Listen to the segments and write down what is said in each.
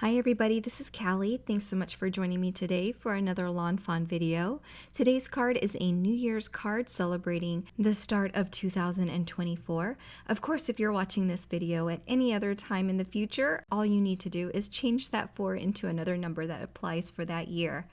Hi everybody, this is Callie. Thanks so much for joining me today for another Lawn Fawn video. Today's card is a New Year's card celebrating the start of 2024. Of course, if you're watching this video at any other time in the future, all you need to do is change that 4 into another number that applies for that year.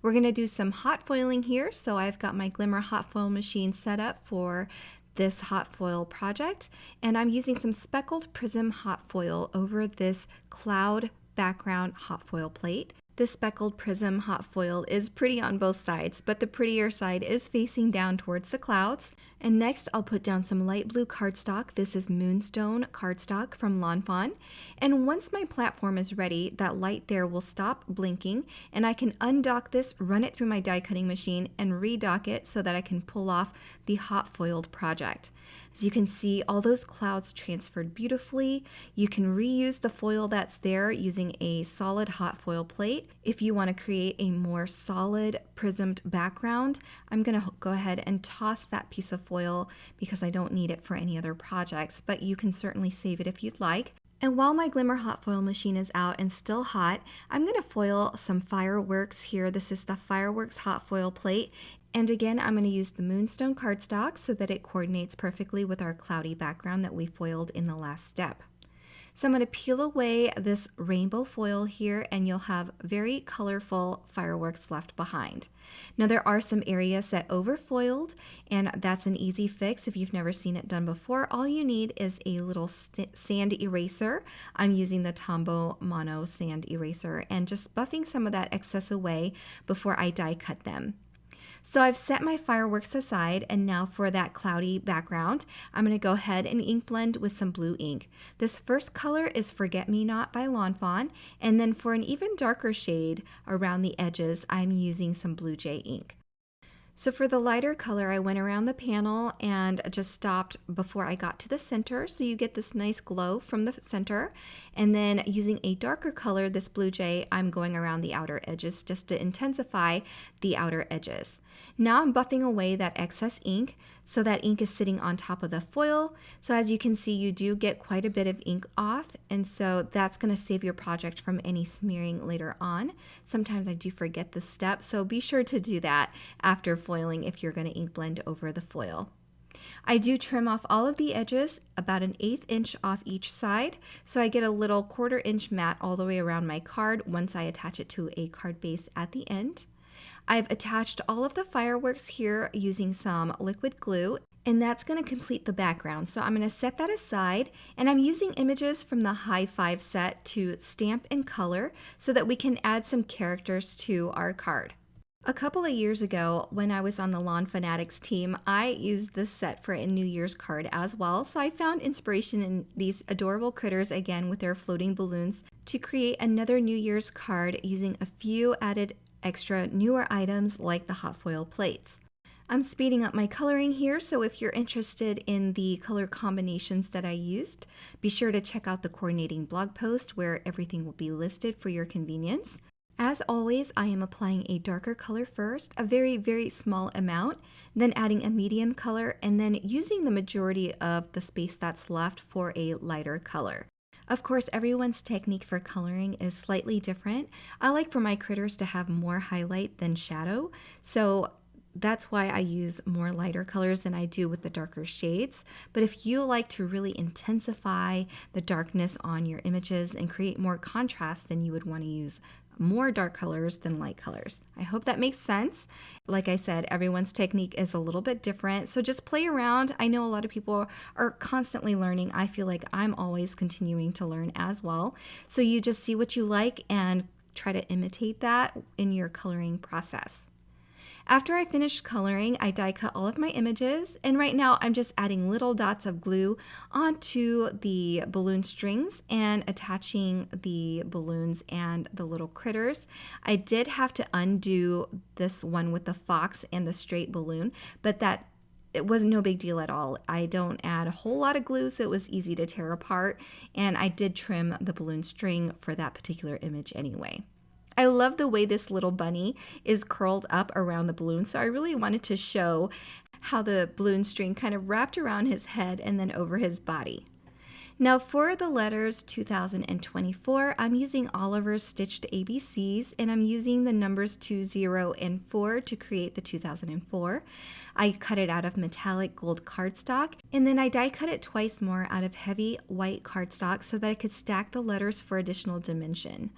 We're going to do some hot foiling here, so I've got my Glimmer hot foil machine set up for this hot foil project, and I'm using some Speckled Prism hot foil over this cloud background hot foil plate. This Speckled Prism hot foil is pretty on both sides, but the prettier side is facing down towards the clouds. And next I'll put down some light blue cardstock. This is Moonstone cardstock from Lawn Fawn. And once my platform is ready, that light there will stop blinking and I can undock this, run it through my die cutting machine and redock it so that I can pull off the hot foiled project. As you can see, all those clouds transferred beautifully. You can reuse the foil that's there using a solid hot foil plate. If you want to create a more solid prismed background, I'm going to go ahead and toss that piece of foil because I don't need it for any other projects, but you can certainly save it if you'd like. And while my Glimmer hot foil machine is out and still hot, I'm going to foil some fireworks here. This is the fireworks hot foil plate. And again, I'm going to use the Moonstone cardstock so that it coordinates perfectly with our cloudy background that we foiled in the last step. So I'm going to peel away this rainbow foil here and you'll have very colorful fireworks left behind. Now there are some areas that overfoiled and that's an easy fix if you've never seen it done before. All you need is a little sand eraser. I'm using the Tombow Mono sand eraser and just buffing some of that excess away before I die cut them. So I've set my fireworks aside, and now for that cloudy background, I'm going to go ahead and ink blend with some blue ink. This first color is Forget Me Not by Lawn Fawn, and then for an even darker shade around the edges, I'm using some Blue Jay ink. So for the lighter color, I went around the panel and just stopped before I got to the center, so you get this nice glow from the center. And then using a darker color, this Blue Jay, I'm going around the outer edges just to intensify the outer edges. Now I'm buffing away that excess ink, so that ink is sitting on top of the foil. So as you can see, you do get quite a bit of ink off, and so that's going to save your project from any smearing later on. Sometimes I do forget this step, so be sure to do that after foiling if you're going to ink blend over the foil. I do trim off all of the edges, about an 1/8 inch off each side, so I get a little 1/4 inch mat all the way around my card once I attach it to a card base at the end. I've attached all of the fireworks here using some liquid glue, and that's going to complete the background. So I'm going to set that aside, and I'm using images from the High Five set to stamp and color so that we can add some characters to our card. A couple of years ago, when I was on the Lawn Fanatics team, I used this set for a New Year's card as well, so I found inspiration in these adorable critters again with their floating balloons to create another New Year's card using a few added extra newer items like the hot foil plates. I'm speeding up my coloring here, so if you're interested in the color combinations that I used, be sure to check out the coordinating blog post where everything will be listed for your convenience. As always, I am applying a darker color first, a very, very small amount, then adding a medium color, and then using the majority of the space that's left for a lighter color. Of course, everyone's technique for coloring is slightly different. I like for my critters to have more highlight than shadow, so that's why I use more lighter colors than I do with the darker shades. But if you like to really intensify the darkness on your images and create more contrast, then you would want to use more dark colors than light colors. I hope that makes sense. Like I said, everyone's technique is a little bit different, so just play around. I know a lot of people are constantly learning. I feel like I'm always continuing to learn as well. So you just see what you like and try to imitate that in your coloring process. After I finished coloring, I die cut all of my images, and right now I'm just adding little dots of glue onto the balloon strings and attaching the balloons and the little critters. I did have to undo this one with the fox and the straight balloon, but it was no big deal at all. I don't add a whole lot of glue, so it was easy to tear apart, and I did trim the balloon string for that particular image anyway. I love the way this little bunny is curled up around the balloon, so I really wanted to show how the balloon string kind of wrapped around his head and then over his body. Now for the letters 2024, I'm using Oliver's Stitched ABCs, and I'm using the numbers 2, 0, and 4 to create the 2004. I cut it out of metallic gold cardstock, and then I die cut it twice more out of heavy white cardstock so that I could stack the letters for additional dimension.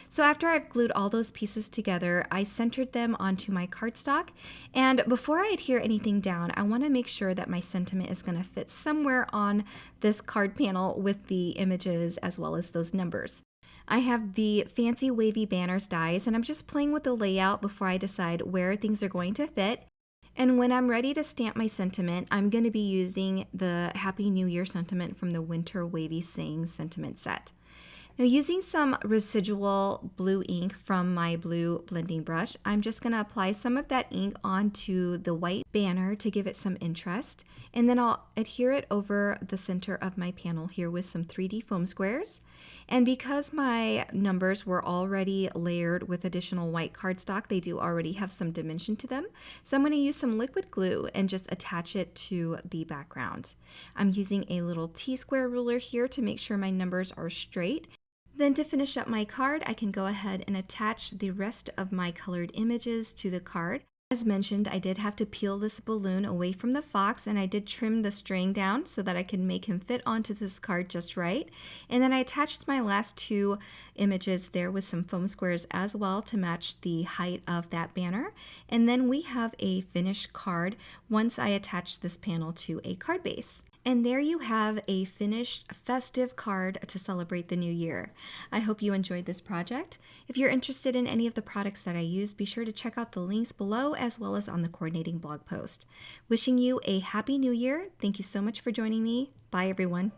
So after I've glued all those pieces together, I centered them onto my cardstock. And before I adhere anything down, I want to make sure that my sentiment is going to fit somewhere on this card panel with the images as well as those numbers. I have the fancy wavy banners dies, and I'm just playing with the layout before I decide where things are going to fit. And when I'm ready to stamp my sentiment, I'm going to be using the Happy New Year sentiment from the Winter Wavy Sing sentiment set. Now, using some residual blue ink from my blue blending brush, I'm just going to apply some of that ink onto the white banner to give it some interest. And then I'll adhere it over the center of my panel here with some 3D foam squares. And because my numbers were already layered with additional white cardstock, they do already have some dimension to them. So I'm going to use some liquid glue and just attach it to the background. I'm using a little T-square ruler here to make sure my numbers are straight. Then to finish up my card, I can go ahead and attach the rest of my colored images to the card. As mentioned, I did have to peel this balloon away from the fox, and I did trim the string down so that I can make him fit onto this card just right. And then I attached my last two images there with some foam squares as well to match the height of that banner. And then we have a finished card once I attach this panel to a card base. And there you have a finished festive card to celebrate the new year. I hope you enjoyed this project. If you're interested in any of the products that I use, be sure to check out the links below as well as on the coordinating blog post. Wishing you a happy new year. Thank you so much for joining me. Bye everyone.